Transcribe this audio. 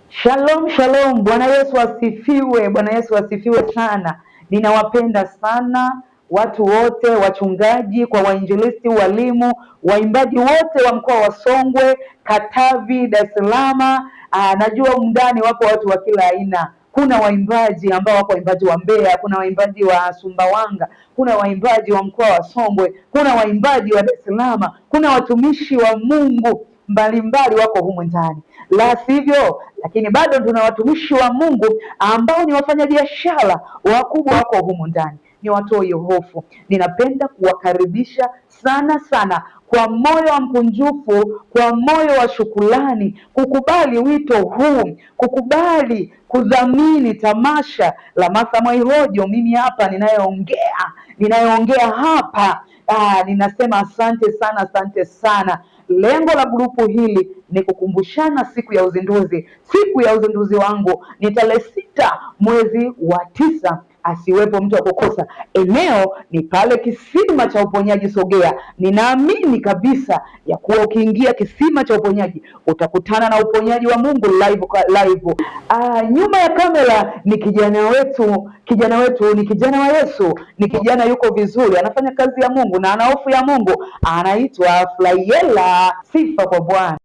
Shalom, shalom. Bwana Yesu asifiwe. Bwana Yesu asifiwe sana. Ninawapenda sana watu wote, wachungaji, kwa wainjilisti, walimu, waimbaji wote wa mkoa wa Songwe, Katavi, Dar es Salaam. Najua umndani wapo watu wa kila aina. Kuna waimbaji ambao wako waimbaji wa Mbeya, kuna waimbaji wa Sumbawanga, kuna waimbaji wa mkoa wa Songwe, kuna waimbaji wa Dar es Salaam, kuna watumishi wa Mungu mbalimbali wako humu ndani, la sivyo. Lakini bado tuna watumishi wa Mungu ambao ni wafanyabiashara wakubwa wako humu ndani, ni watoe hofu. Ninapenda kuwakaribisha sana sana kwa moyo wa mkunjufu, kwa moyo wa shukrani, kukubali wito huu, kukubali kudhamini tamasha la Martha Mwaihojo. Mimi hapa ninayeongea hapa, ninasema asante sana, asante sana. Lengo la grupu hili ni kukumbushana siku ya uzinduzi. Siku ya uzinduzi wangu ni tarehe 6 mwezi wa 9. Asiwepo mtu wa kukosa. Eneo ni pale kisima cha uponyaji Sogea. Ninaamini kabisa ya kuwa ukiingia kisima cha uponyaji utakutana na uponyaji wa Mungu live. Nyuma ya kamera ni kijana wetu ni kijana wa Yesu, ni kijana yuko vizuri, anafanya kazi ya Mungu na ana hofu ya Mungu, anaitwa Flyela. Sifa kwa Bwana.